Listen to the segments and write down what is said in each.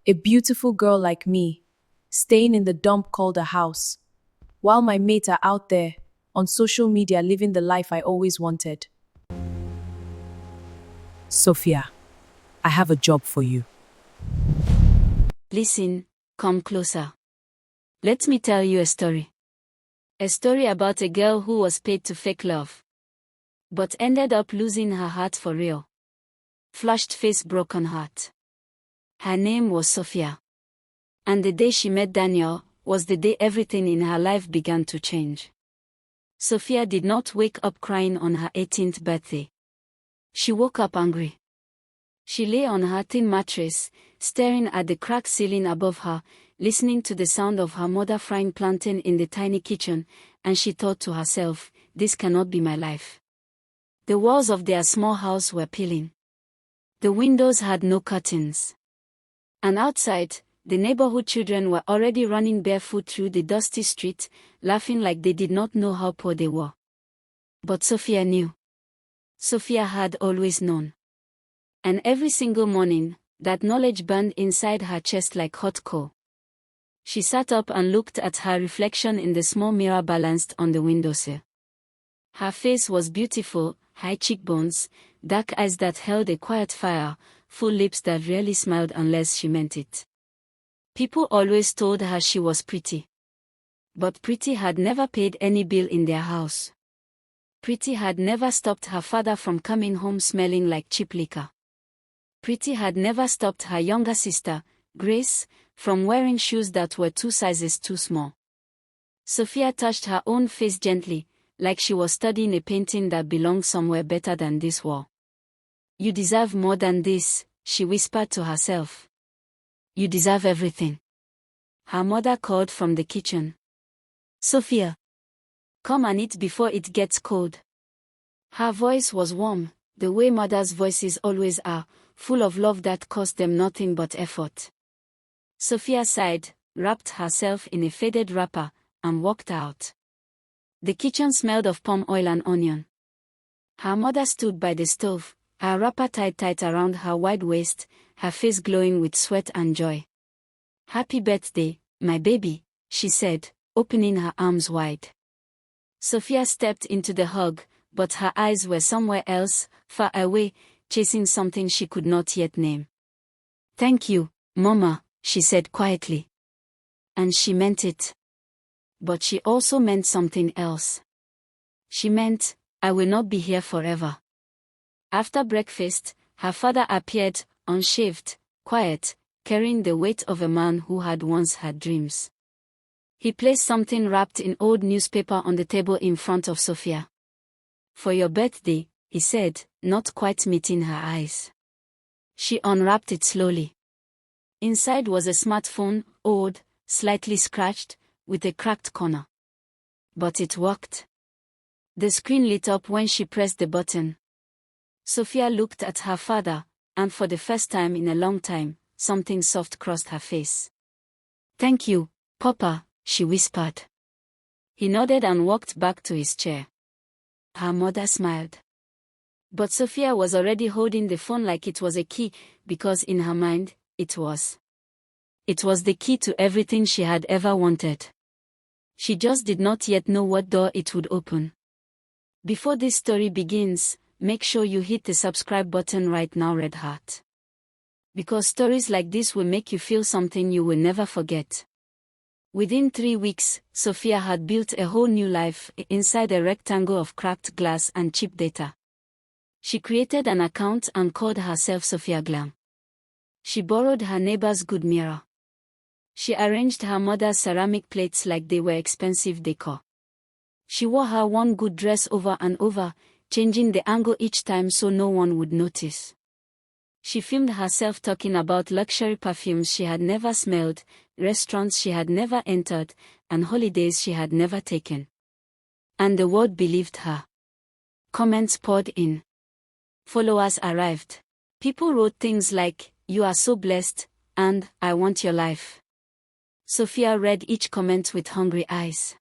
A beautiful girl like me, staying in the dump called a house, while my mates are out there, on social media living the life I always wanted. Sophia, I have a job for you. Listen, come closer. Let me tell you a story. A story about a girl who was paid to fake love, but ended up losing her heart for real. Flushed face, broken heart. Her name was Sophia. And the day she met Daniel was the day everything in her life began to change. Sophia did not wake up crying on her 18th birthday. She woke up angry. She lay on her thin mattress, staring at the cracked ceiling above her, listening to the sound of her mother frying plantain in the tiny kitchen, and she thought to herself, this cannot be my life. The walls of their small house were peeling. The windows had no curtains. And outside, the neighborhood children were already running barefoot through the dusty street, laughing like they did not know how poor they were. But Sophia knew. Sophia had always known. And every single morning, that knowledge burned inside her chest like hot coal. She sat up and looked at her reflection in the small mirror balanced on the windowsill. Her face was beautiful, high cheekbones, dark eyes that held a quiet fire, full lips that rarely smiled unless she meant it. People always told her she was pretty. But Pretty had never paid any bill in their house. Pretty had never stopped her father from coming home smelling like cheap liquor. Pretty had never stopped her younger sister, Grace, from wearing shoes that were 2 sizes too small. Sophia touched her own face gently, like she was studying a painting that belonged somewhere better than this wall. You deserve more than this, she whispered to herself. You deserve everything. Her mother called from the kitchen. Sophia, come and eat before it gets cold. Her voice was warm, the way mothers' voices always are, full of love that cost them nothing but effort. Sophia sighed, wrapped herself in a faded wrapper, and walked out. The kitchen smelled of palm oil and onion. Her mother stood by the stove, her wrapper tied tight around her wide waist, her face glowing with sweat and joy. Happy birthday, my baby, she said, opening her arms wide. Sophia stepped into the hug, but her eyes were somewhere else, far away, chasing something she could not yet name. Thank you, Mama, she said quietly. And she meant it. But she also meant something else. She meant, I will not be here forever. After breakfast, her father appeared, unshaved, quiet, carrying the weight of a man who had once had dreams. He placed something wrapped in old newspaper on the table in front of Sophia. For your birthday, he said, not quite meeting her eyes. She unwrapped it slowly. Inside was a smartphone, old, slightly scratched, with a cracked corner. But it worked. The screen lit up when she pressed the button. Sophia looked at her father, and for the first time in a long time, something soft crossed her face. Thank you, Papa, she whispered. He nodded and walked back to his chair. Her mother smiled. But Sophia was already holding the phone like it was a key, because in her mind, it was. It was the key to everything she had ever wanted. She just did not yet know what door it would open. Before this story begins, make sure you hit the subscribe button right now, red heart. Because stories like this will make you feel something you will never forget. Within 3 weeks, Sophia had built a whole new life inside a rectangle of cracked glass and cheap data. She created an account and called herself Sophia Glam. She borrowed her neighbor's good mirror. She arranged her mother's ceramic plates like they were expensive decor. She wore her one good dress over and over, changing the angle each time so no one would notice. She filmed herself talking about luxury perfumes she had never smelled, restaurants she had never entered, and holidays she had never taken. And the world believed her. Comments poured in. Followers arrived. People wrote things like, "You are so blessed," and "I want your life." Sophia read each comment with hungry eyes.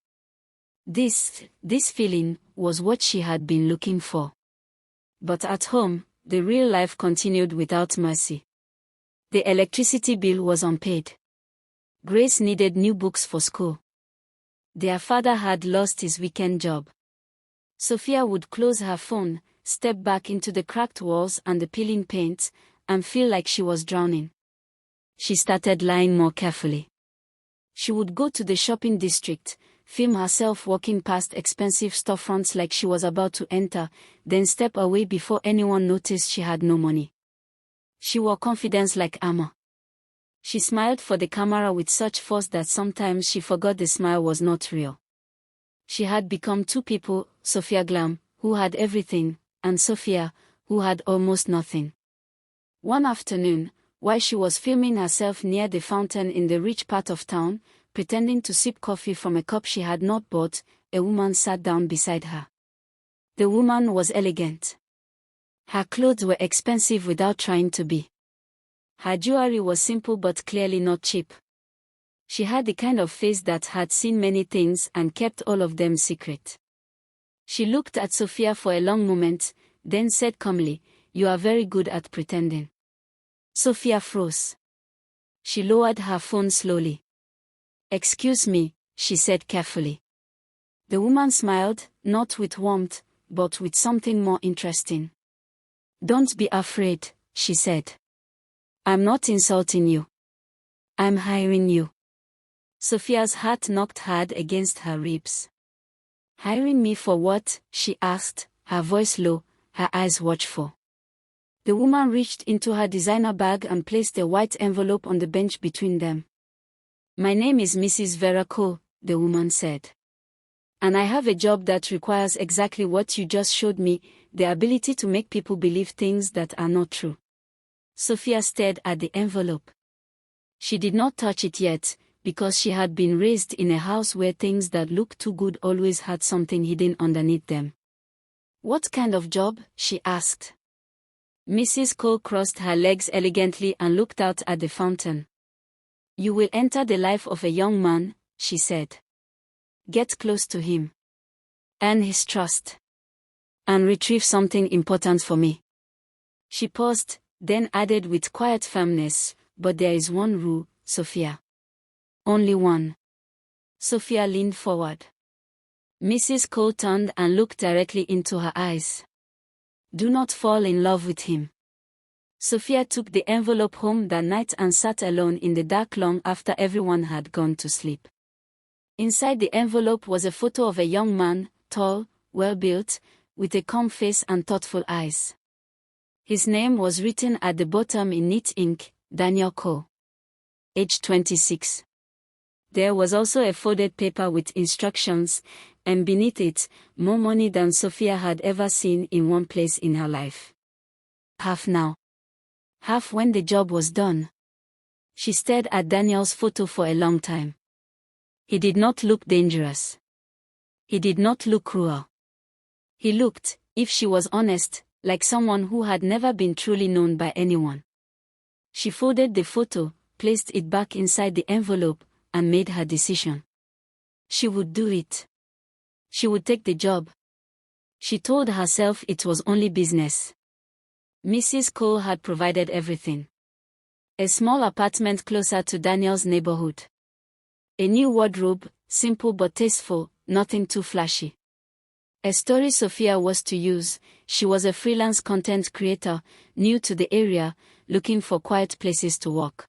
This feeling was what she had been looking for. But at home, the real life continued without mercy. The electricity bill was unpaid. Grace needed new books for school. Their father had lost his weekend job. Sophia would close her phone, step back into the cracked walls and the peeling paint, and feel like she was drowning. She started lying more carefully. She would go to the shopping district, film herself walking past expensive storefronts like she was about to enter, then step away before anyone noticed she had no money. She wore confidence like armor. She smiled for the camera with such force that sometimes she forgot the smile was not real. She had become two people, Sophia Glam, who had everything, and Sophia, who had almost nothing. One afternoon, while she was filming herself near the fountain in the rich part of town, pretending to sip coffee from a cup she had not bought, a woman sat down beside her. The woman was elegant. Her clothes were expensive without trying to be. Her jewelry was simple but clearly not cheap. She had the kind of face that had seen many things and kept all of them secret. She looked at Sophia for a long moment, then said calmly, "You are very good at pretending." Sophia froze. She lowered her phone slowly. "Excuse me," she said carefully. The woman smiled, not with warmth, but with something more interesting. "Don't be afraid," she said. "I'm not insulting you. I'm hiring you." Sophia's heart knocked hard against her ribs. "Hiring me for what?" she asked, her voice low, her eyes watchful. The woman reached into her designer bag and placed a white envelope on the bench between them. "My name is Mrs. Vera Cole," the woman said. "And I have a job that requires exactly what you just showed me, the ability to make people believe things that are not true." Sophia stared at the envelope. She did not touch it yet, because she had been raised in a house where things that looked too good always had something hidden underneath them. "What kind of job?" she asked. Mrs. Cole crossed her legs elegantly and looked out at the fountain. "You will enter the life of a young man," she said. "Get close to him. Earn his trust. And retrieve something important for me." She paused, then added with quiet firmness, "But there is one rule, Sophia. Only one." Sophia leaned forward. Mrs. Cole turned and looked directly into her eyes. "Do not fall in love with him." Sophia took the envelope home that night and sat alone in the dark long after everyone had gone to sleep. Inside the envelope was a photo of a young man, tall, well-built, with a calm face and thoughtful eyes. His name was written at the bottom in neat ink, Daniel Cole. Age 26. There was also a folded paper with instructions, and beneath it, more money than Sophia had ever seen in one place in her life. Half now. Half when the job was done. She stared at Daniel's photo for a long time. He did not look dangerous. He did not look cruel. He looked, if she was honest, like someone who had never been truly known by anyone. She folded the photo, placed it back inside the envelope, and made her decision. She would do it. She would take the job. She told herself it was only business. Mrs. Cole had provided everything. A small apartment closer to Daniel's neighborhood. A new wardrobe, simple but tasteful, nothing too flashy. A story Sophia was to use. She was a freelance content creator, new to the area, looking for quiet places to work.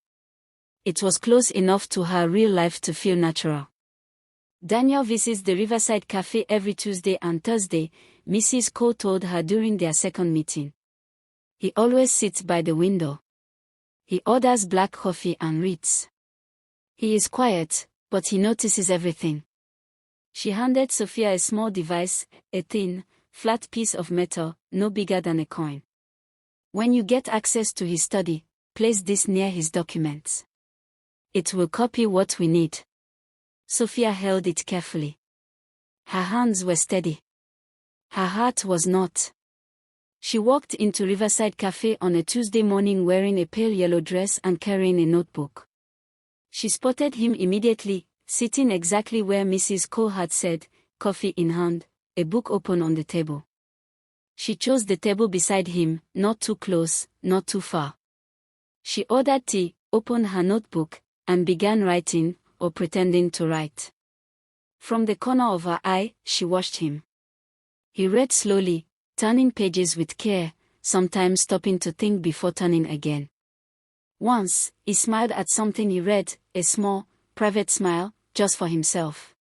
It was close enough to her real life to feel natural. Daniel visits the Riverside Cafe every Tuesday and Thursday, Mrs. Cole told her during their second meeting. He always sits by the window. He orders black coffee and reads. He is quiet, but he notices everything. She handed Sophia a small device, a thin, flat piece of metal, no bigger than a coin. "When you get access to his study, place this near his documents. It will copy what we need." Sophia held it carefully. Her hands were steady. Her heart was not. She walked into Riverside Cafe on a Tuesday morning wearing a pale yellow dress and carrying a notebook. She spotted him immediately, sitting exactly where Mrs. Cole had said, coffee in hand, a book open on the table. She chose the table beside him, not too close, not too far. She ordered tea, opened her notebook, and began writing, or pretending to write. From the corner of her eye, she watched him. He read slowly, turning pages with care, sometimes stopping to think before turning again. Once, he smiled at something he read, a small, private smile, just for himself.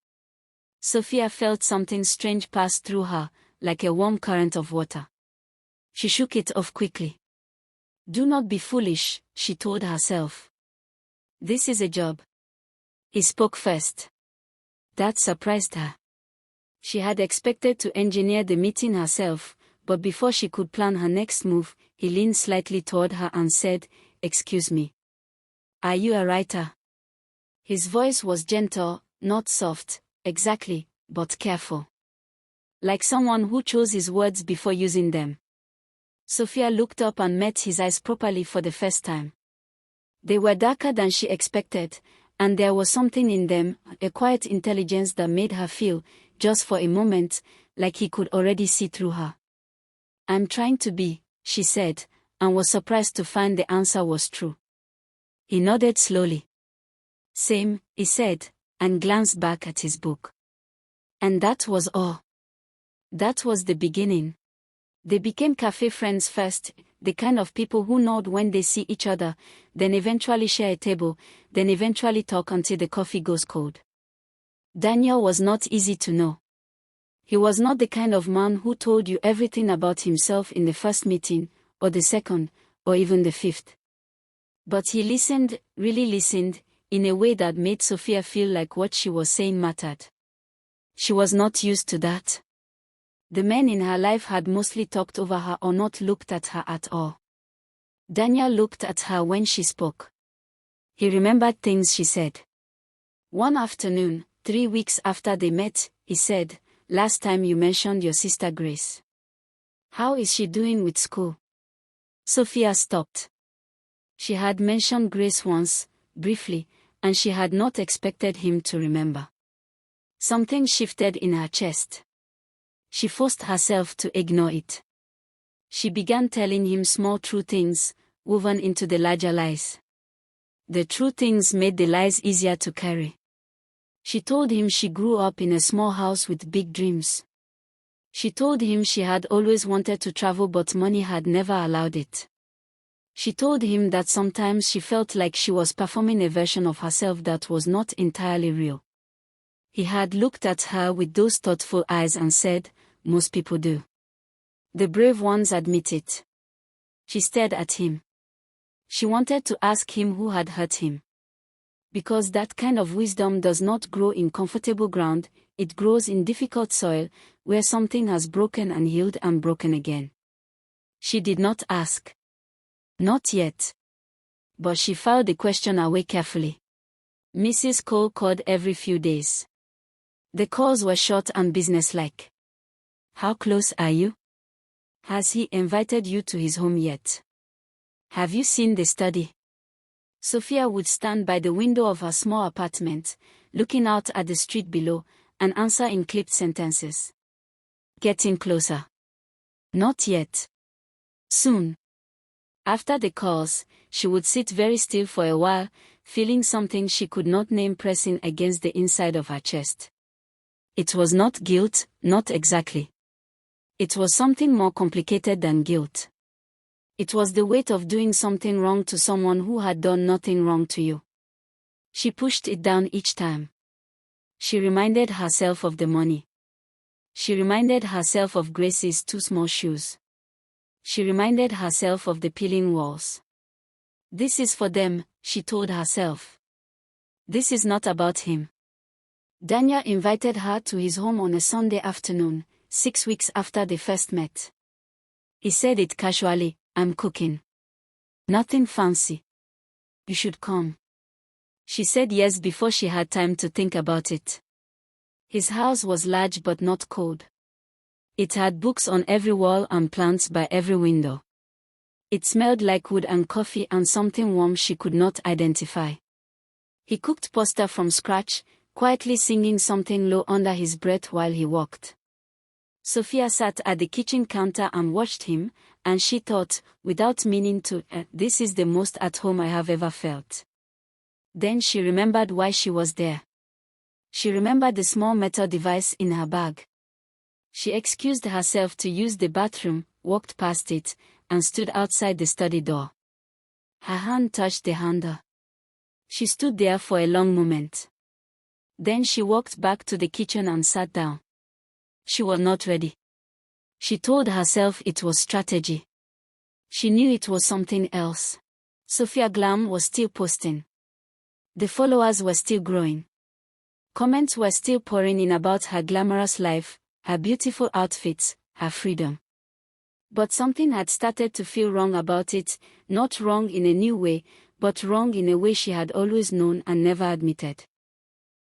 Sophia felt something strange pass through her, like a warm current of water. She shook it off quickly. "Do not be foolish," she told herself. "This is a job." He spoke first. That surprised her. She had expected to engineer the meeting herself, but before she could plan her next move, he leaned slightly toward her and said, "Excuse me. Are you a writer?" His voice was gentle, not soft, exactly, but careful. Like someone who chose his words before using them. Sophia looked up and met his eyes properly for the first time. They were darker than she expected, and there was something in them, a quiet intelligence that made her feel, just for a moment, like he could already see through her. "I'm trying to be," she said, and was surprised to find the answer was true. He nodded slowly. "Same," he said, and glanced back at his book. And that was all. That was the beginning. They became cafe friends first, the kind of people who nod when they see each other, then eventually share a table, then eventually talk until the coffee goes cold. Daniel was not easy to know. He was not the kind of man who told you everything about himself in the first meeting, or the second, or even the fifth. But he listened, really listened, in a way that made Sophia feel like what she was saying mattered. She was not used to that. The men in her life had mostly talked over her or not looked at her at all. Daniel looked at her when she spoke. He remembered things she said. One afternoon, 3 weeks after they met, he said, "Last time you mentioned your sister Grace. How is she doing with school?" Sophia stopped. She had mentioned Grace once, briefly, and she had not expected him to remember. Something shifted in her chest. She forced herself to ignore it. She began telling him small true things, woven into the larger lies. The true things made the lies easier to carry. She told him she grew up in a small house with big dreams. She told him she had always wanted to travel but money had never allowed it. She told him that sometimes she felt like she was performing a version of herself that was not entirely real. He had looked at her with those thoughtful eyes and said, "Most people do. The brave ones admit it." She stared at him. She wanted to ask him who had hurt him. Because that kind of wisdom does not grow in comfortable ground, it grows in difficult soil, where something has broken and healed and broken again. She did not ask. Not yet. But she filed the question away carefully. Mrs. Cole called every few days. The calls were short and businesslike. "How close are you? Has he invited you to his home yet? Have you seen the study?" Sophia would stand by the window of her small apartment, looking out at the street below, and answer in clipped sentences. "Getting closer. Not yet. Soon." After the calls, she would sit very still for a while, feeling something she could not name pressing against the inside of her chest. It was not guilt, not exactly. It was something more complicated than guilt. It was the weight of doing something wrong to someone who had done nothing wrong to you. She pushed it down each time. She reminded herself of the money. She reminded herself of Grace's 2 small shoes. She reminded herself of the peeling walls. This is for them, she told herself. This is not about him. Daniel invited her to his home on a Sunday afternoon, 6 weeks after they first met. He said it casually, "I'm cooking. Nothing fancy. You should come." She said yes before she had time to think about it. His house was large but not cold. It had books on every wall and plants by every window. It smelled like wood and coffee and something warm she could not identify. He cooked pasta from scratch, quietly singing something low under his breath while he walked. Sophia sat at the kitchen counter and watched him, and she thought, without meaning to, this is the most at home I have ever felt. Then she remembered why she was there. She remembered the small metal device in her bag. She excused herself to use the bathroom, walked past it, and stood outside the study door. Her hand touched the handle. She stood there for a long moment. Then she walked back to the kitchen and sat down. She was not ready. She told herself it was strategy. She knew it was something else. Sophia Glam was still posting. The followers were still growing. Comments were still pouring in about her glamorous life, her beautiful outfits, her freedom. But something had started to feel wrong about it, not wrong in a new way, but wrong in a way she had always known and never admitted.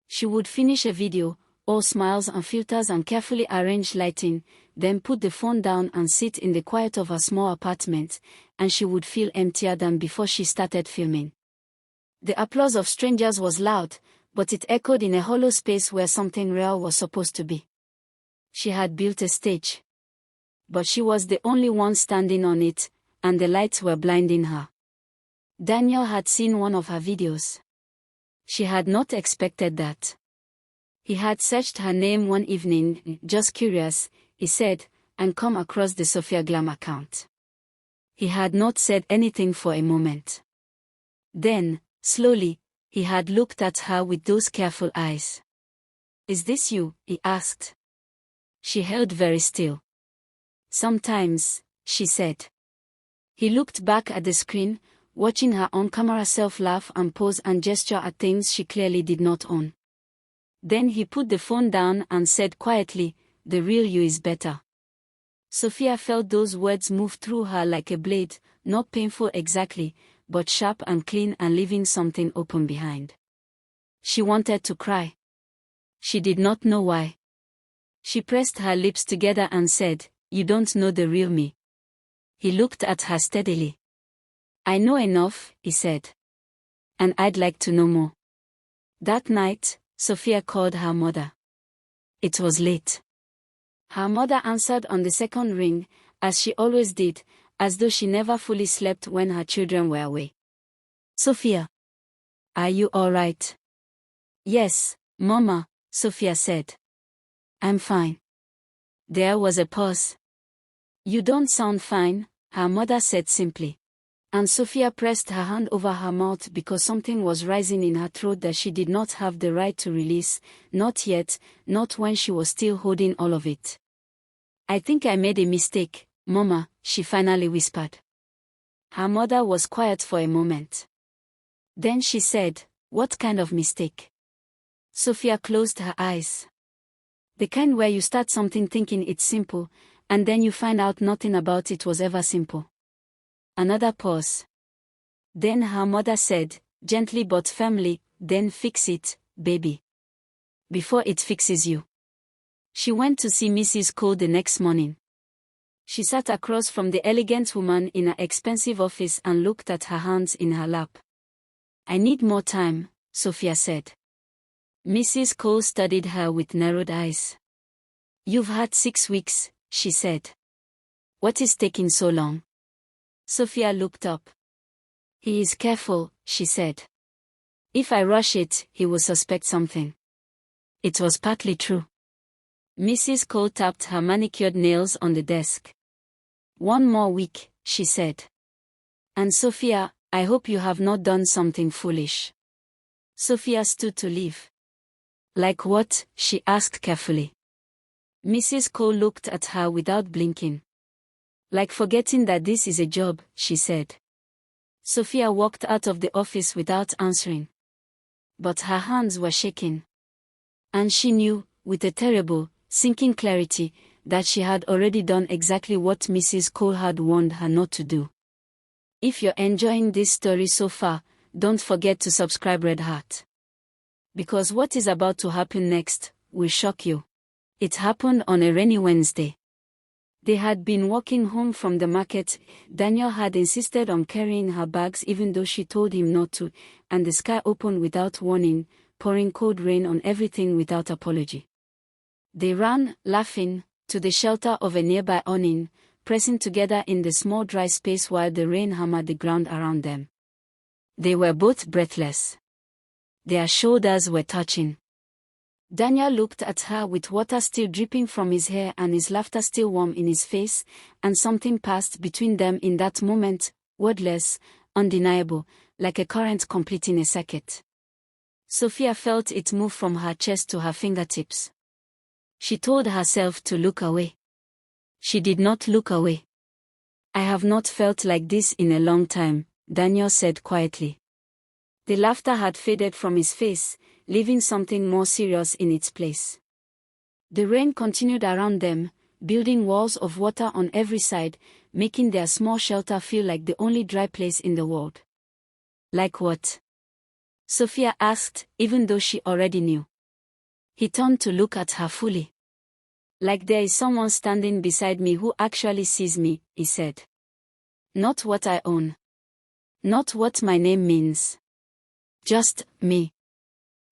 She would finish a video, all smiles and filters and carefully arranged lighting, then put the phone down and sit in the quiet of her small apartment, and she would feel emptier than before she started filming. The applause of strangers was loud, but it echoed in a hollow space where something real was supposed to be. She had built a stage. But she was the only one standing on it, and the lights were blinding her. Daniel had seen one of her videos. She had not expected that. He had searched her name one evening, just curious, he said, and come across the Sophia Glam account. He had not said anything for a moment. Then, slowly, he had looked at her with those careful eyes. "Is this you?" he asked. She held very still. "Sometimes," she said. He looked back at the screen, watching her on-camera self laugh and pose and gesture at things she clearly did not own. Then he put the phone down and said quietly, "The real you is better." Sophia felt those words move through her like a blade, not painful exactly, but sharp and clean and leaving something open behind. She wanted to cry. She did not know why. She pressed her lips together and said, "You don't know the real me." He looked at her steadily. "I know enough," he said. "And I'd like to know more." That night, Sophia called her mother. It was late. Her mother answered on the second ring, as she always did, as though she never fully slept when her children were away. "Sophia, are you all right?" "Yes, Mama," Sophia said. "I'm fine." There was a pause. "You don't sound fine," her mother said simply. And Sophia pressed her hand over her mouth because something was rising in her throat that she did not have the right to release, not yet, not when she was still holding all of it. "I think I made a mistake, Mama," she finally whispered. Her mother was quiet for a moment. Then she said, "What kind of mistake?" Sophia closed her eyes. "The kind where you start something thinking it's simple, and then you find out nothing about it was ever simple." Another pause. Then her mother said, gently but firmly, "Then fix it, baby. Before it fixes you." She went to see Mrs. Cole the next morning. She sat across from the elegant woman in her expensive office and looked at her hands in her lap. "I need more time," Sophia said. Mrs. Cole studied her with narrowed eyes. "You've had 6 weeks," she said. "What is taking so long?" Sophia looked up. "He is careful," she said. "If I rush it, he will suspect something." It was partly true. Mrs. Cole tapped her manicured nails on the desk. "1 more week," she said. "And Sophia, I hope you have not done something foolish." Sophia stood to leave. "Like what?" she asked carefully. Mrs. Cole looked at her without blinking. "Like forgetting that this is a job," she said. Sophia walked out of the office without answering. But her hands were shaking. And she knew, with a terrible, sinking clarity, that she had already done exactly what Mrs. Cole had warned her not to do. If you're enjoying this story so far, don't forget to subscribe Red Heart. Because what is about to happen next will shock you. It happened on a rainy Wednesday. They had been walking home from the market. Daniel had insisted on carrying her bags even though she told him not to, and the sky opened without warning, pouring cold rain on everything without apology. They ran, laughing, to the shelter of a nearby awning, pressing together in the small dry space while the rain hammered the ground around them. They were both breathless. Their shoulders were touching. Daniel looked at her with water still dripping from his hair and his laughter still warm in his face, and something passed between them in that moment, wordless, undeniable, like a current completing a circuit. Sophia felt it move from her chest to her fingertips. She told herself to look away. She did not look away. "I have not felt like this in a long time," Daniel said quietly. The laughter had faded from his face, leaving something more serious in its place. The rain continued around them, building walls of water on every side, making their small shelter feel like the only dry place in the world. "Like what?" Sophia asked, even though she already knew. He turned to look at her fully. "Like there is someone standing beside me who actually sees me," he said. "Not what I own. Not what my name means. Just me."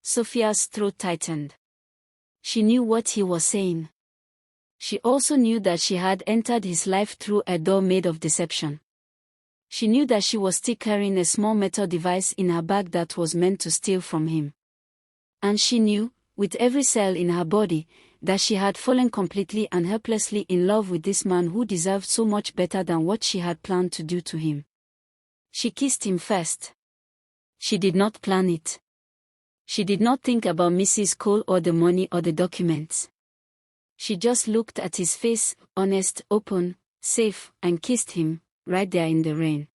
Sophia's throat tightened. She knew what he was saying. She also knew that she had entered his life through a door made of deception. She knew that she was still carrying a small metal device in her bag that was meant to steal from him. And she knew, with every cell in her body, that she had fallen completely and helplessly in love with this man who deserved so much better than what she had planned to do to him. She kissed him first. She did not plan it. She did not think about Mrs. Cole or the money or the documents. She just looked at his face, honest, open, safe, and kissed him, right there in the rain.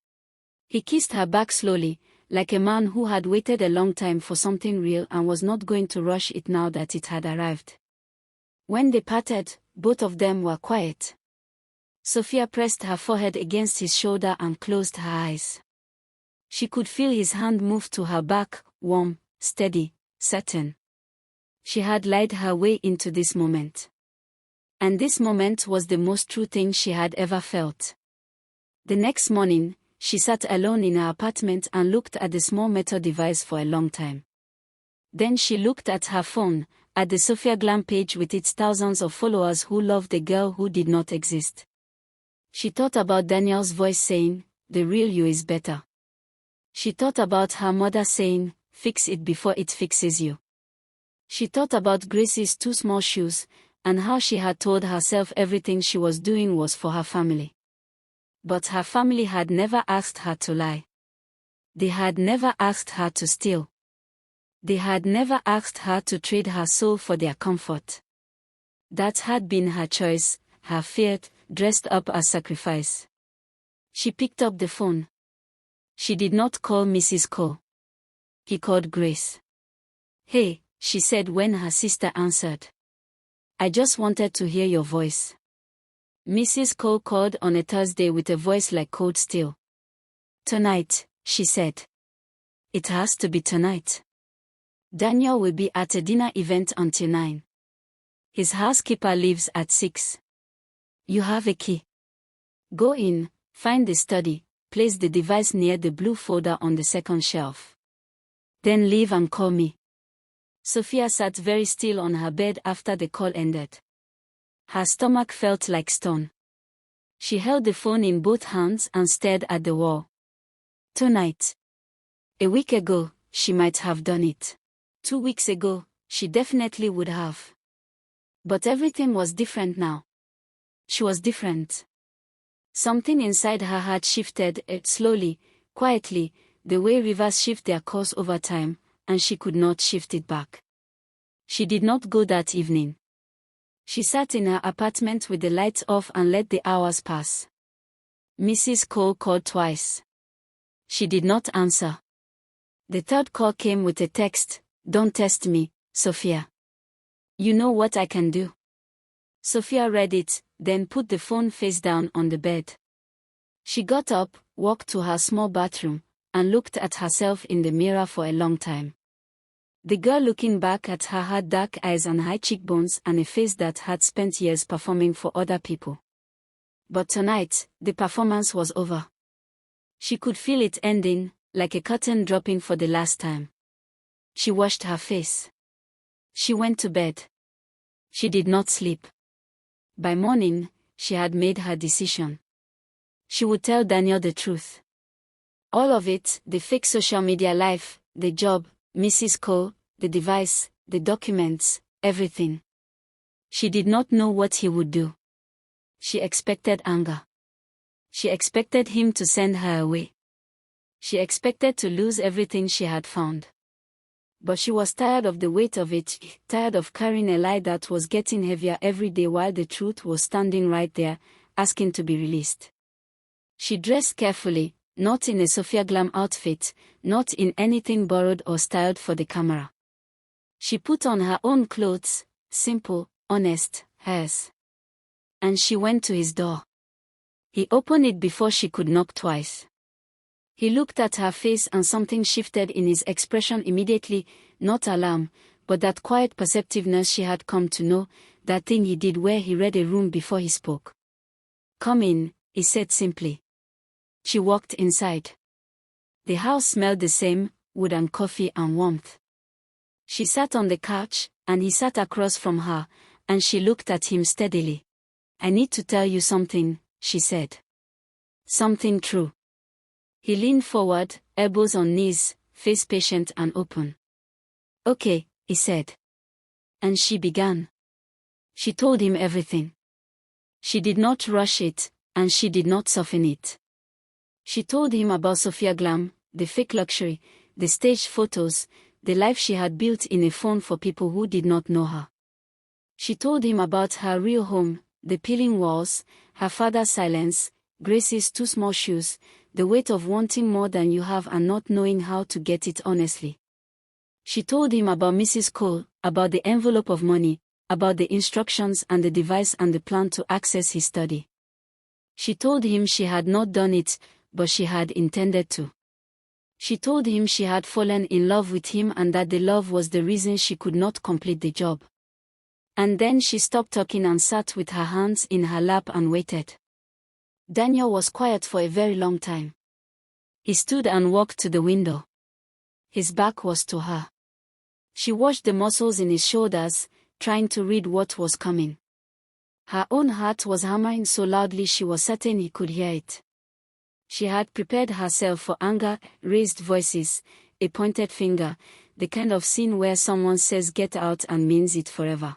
He kissed her back slowly, like a man who had waited a long time for something real and was not going to rush it now that it had arrived. When they parted, both of them were quiet. Sophia pressed her forehead against his shoulder and closed her eyes. She could feel his hand move to her back, warm, steady, certain. She had lied her way into this moment. And this moment was the most true thing she had ever felt. The next morning, she sat alone in her apartment and looked at the small metal device for a long time. Then she looked at her phone, at the Sophia Glam page with its thousands of followers who loved the girl who did not exist. She thought about Daniel's voice saying, "The real you is better." She thought about her mother saying, "Fix it before it fixes you." She thought about Grace's two small shoes, and how she had told herself everything she was doing was for her family. But her family had never asked her to lie. They had never asked her to steal. They had never asked her to trade her soul for their comfort. That had been her choice, her fate, dressed up as sacrifice. She picked up the phone. She did not call Mrs. Cole. He called Grace. "Hey," she said when her sister answered. "I just wanted to hear your voice." Mrs. Cole called on a Thursday with a voice like cold steel. "Tonight," she said. "It has to be tonight. Daniel will be at a dinner event until 9. His housekeeper leaves at 6. You have a key. Go in, find the study, place the device near the blue folder on the second shelf. Then leave and call me." Sophia sat very still on her bed after the call ended. Her stomach felt like stone. She held the phone in both hands and stared at the wall. Tonight. A week ago, she might have done it. 2 weeks ago, she definitely would have. But everything was different now. She was different. Something inside her had shifted, slowly, quietly, the way rivers shift their course over time, and she could not shift it back. She did not go that evening. She sat in her apartment with the lights off and let the hours pass. Mrs. Cole called twice. She did not answer. The third call came with a text, "Don't test me, Sophia. You know what I can do." Sophia read it, then put the phone face down on the bed. She got up, walked to her small bathroom, and looked at herself in the mirror for a long time. The girl looking back at her had dark eyes and high cheekbones and a face that had spent years performing for other people. But tonight, the performance was over. She could feel it ending, like a curtain dropping for the last time. She washed her face. She went to bed. She did not sleep. By morning, she had made her decision. She would tell Daniel the truth. All of it, the fake social media life, the job, Mrs. Cole, the device, the documents, everything. She did not know what he would do. She expected anger. She expected him to send her away. She expected to lose everything she had found. But she was tired of the weight of it, tired of carrying a lie that was getting heavier every day while the truth was standing right there, asking to be released. She dressed carefully, not in a Sophia Glam outfit, not in anything borrowed or styled for the camera. She put on her own clothes, simple, honest, hers. And she went to his door. He opened it before she could knock twice. He looked at her face and something shifted in his expression immediately, not alarm, but that quiet perceptiveness she had come to know, that thing he did where he read a room before he spoke. "Come in," he said simply. She walked inside. The house smelled the same, wood and coffee and warmth. She sat on the couch, and he sat across from her, and she looked at him steadily. "I need to tell you something," she said. "Something true." He leaned forward, elbows on knees, face patient and open. "Okay," he said. And she began. She told him everything. She did not rush it, and she did not soften it. She told him about Sophia Glam, the fake luxury, the staged photos, the life she had built in a phone for people who did not know her. She told him about her real home, the peeling walls, her father's silence, Grace's two small shoes, the weight of wanting more than you have and not knowing how to get it honestly. She told him about Mrs. Cole, about the envelope of money, about the instructions and the device and the plan to access his study. She told him she had not done it, but she had intended to. She told him she had fallen in love with him and that the love was the reason she could not complete the job. And then she stopped talking and sat with her hands in her lap and waited. Daniel was quiet for a very long time. He stood and walked to the window. His back was to her. She watched the muscles in his shoulders, trying to read what was coming. Her own heart was hammering so loudly she was certain he could hear it. She had prepared herself for anger, raised voices, a pointed finger, the kind of scene where someone says get out and means it forever.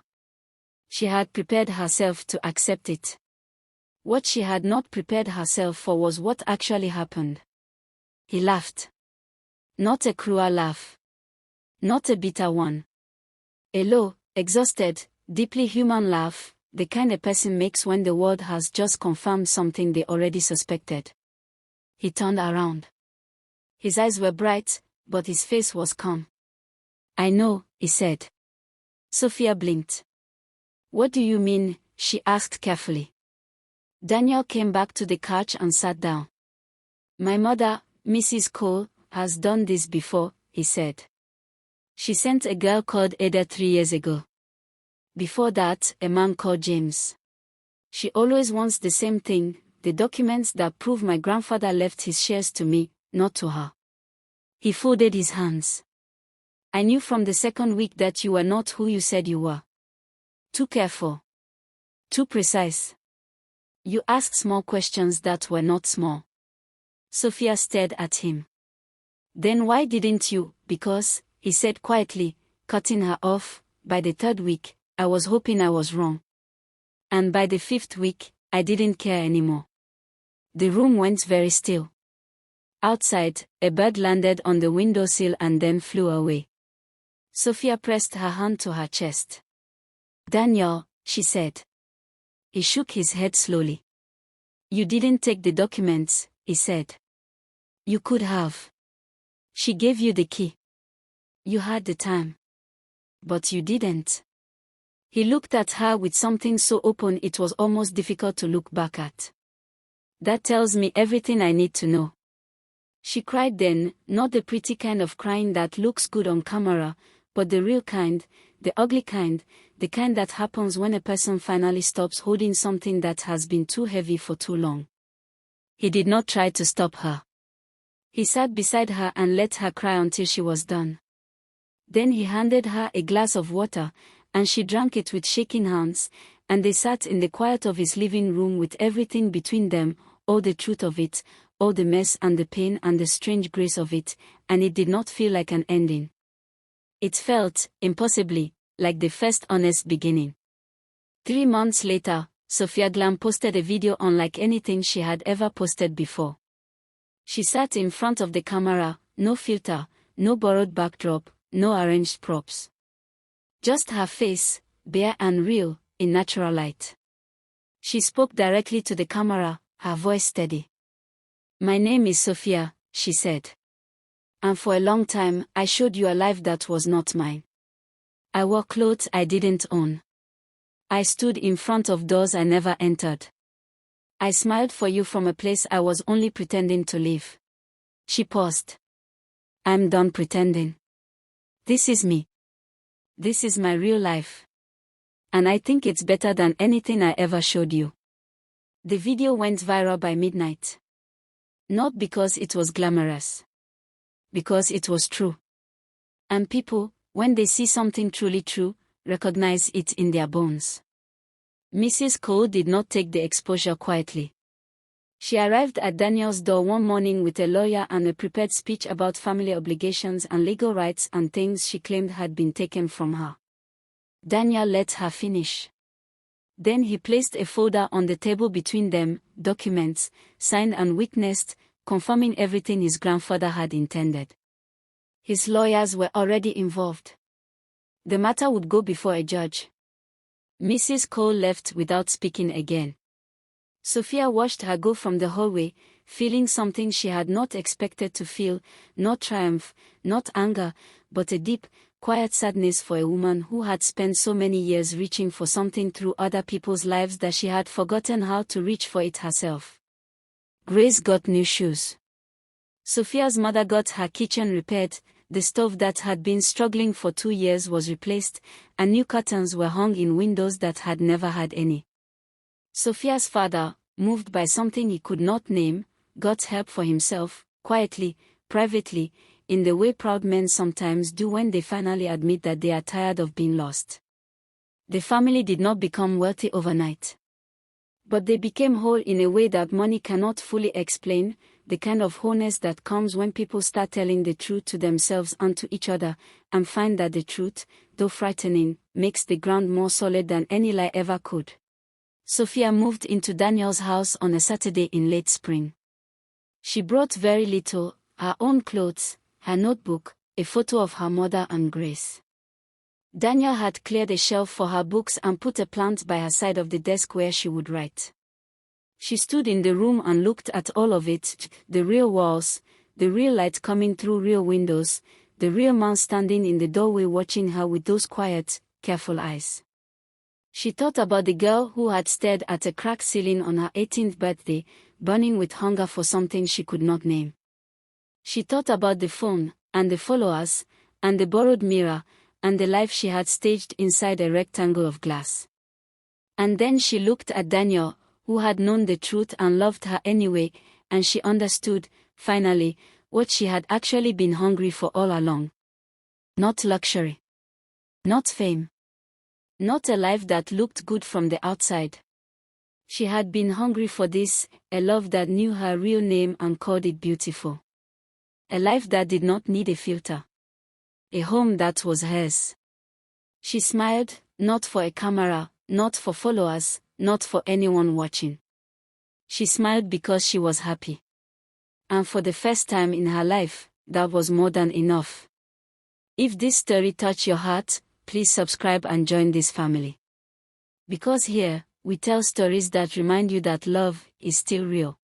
She had prepared herself to accept it. What she had not prepared herself for was what actually happened. He laughed. Not a cruel laugh. Not a bitter one. A low, exhausted, deeply human laugh, the kind a person makes when the world has just confirmed something they already suspected. He turned around. His eyes were bright, but his face was calm. "I know," he said. Sophia blinked. "What do you mean?" she asked carefully. Daniel came back to the couch and sat down. "My mother, Mrs. Cole, has done this before," he said. "She sent a girl called Ada 3 years ago. Before that, a man called James. She always wants the same thing, the documents that prove my grandfather left his shares to me, not to her." He folded his hands. "I knew from the second week that you were not who you said you were. Too careful. Too precise. You asked small questions that were not small." Sophia stared at him. "Then why didn't you?" "Because," he said quietly, cutting her off, "by the third week, I was hoping I was wrong. And by the fifth week, I didn't care anymore." The room went very still. Outside, a bird landed on the windowsill and then flew away. Sophia pressed her hand to her chest. "Daniel," she said. He shook his head slowly. "You didn't take the documents," he said. "You could have. She gave you the key. You had the time. But you didn't." He looked at her with something so open it was almost difficult to look back at. "That tells me everything I need to know." She cried then, not the pretty kind of crying that looks good on camera, but the real kind, the ugly kind, the kind that happens when a person finally stops holding something that has been too heavy for too long. He did not try to stop her. He sat beside her and let her cry until she was done. Then he handed her a glass of water, and she drank it with shaking hands, and they sat in the quiet of his living room with everything between them, all the truth of it, all the mess and the pain and the strange grace of it, and it did not feel like an ending. It felt, impossibly, like the first honest beginning. 3 months later, Sophia Glam posted a video unlike anything she had ever posted before. She sat in front of the camera, no filter, no borrowed backdrop, no arranged props. Just her face, bare and real, in natural light. She spoke directly to the camera, her voice steady. "My name is Sophia," she said. "And for a long time, I showed you a life that was not mine. I wore clothes I didn't own. I stood in front of doors I never entered. I smiled for you from a place I was only pretending to live." She paused. "I'm done pretending. This is me. This is my real life. And I think it's better than anything I ever showed you." The video went viral by midnight. Not because it was glamorous. Because it was true. And people, when they see something truly true, recognize it in their bones. Mrs. Cole did not take the exposure quietly. She arrived at Daniel's door one morning with a lawyer and a prepared speech about family obligations and legal rights and things she claimed had been taken from her. Daniel let her finish. Then he placed a folder on the table between them, documents, signed and witnessed, confirming everything his grandfather had intended. His lawyers were already involved. The matter would go before a judge. Mrs. Cole left without speaking again. Sophia watched her go from the hallway, feeling something she had not expected to feel, not triumph, not anger, but a deep, quiet sadness for a woman who had spent so many years reaching for something through other people's lives that she had forgotten how to reach for it herself. Grace got new shoes. Sophia's mother got her kitchen repaired, the stove that had been struggling for 2 years was replaced, and new curtains were hung in windows that had never had any. Sophia's father, moved by something he could not name, got help for himself, quietly, privately, in the way proud men sometimes do when they finally admit that they are tired of being lost. The family did not become wealthy overnight. But they became whole in a way that money cannot fully explain, the kind of wholeness that comes when people start telling the truth to themselves and to each other, and find that the truth, though frightening, makes the ground more solid than any lie ever could. Sophia moved into Daniel's house on a Saturday in late spring. She brought very little, her own clothes, her notebook, a photo of her mother and Grace. Daniel had cleared a shelf for her books and put a plant by her side of the desk where she would write. She stood in the room and looked at all of it, the real walls, the real light coming through real windows, the real man standing in the doorway watching her with those quiet, careful eyes. She thought about the girl who had stared at a cracked ceiling on her 18th birthday, burning with hunger for something she could not name. She thought about the phone, and the followers, and the borrowed mirror, and the life she had staged inside a rectangle of glass. And then she looked at Daniel, who had known the truth and loved her anyway, and she understood, finally, what she had actually been hungry for all along. Not luxury. Not fame. Not a life that looked good from the outside. She had been hungry for this, a love that knew her real name and called it beautiful. A life that did not need a filter. A home that was hers. She smiled, not for a camera, not for followers, not for anyone watching. She smiled because she was happy. And for the first time in her life, that was more than enough. If this story touched your heart, please subscribe and join this family. Because here, we tell stories that remind you that love is still real.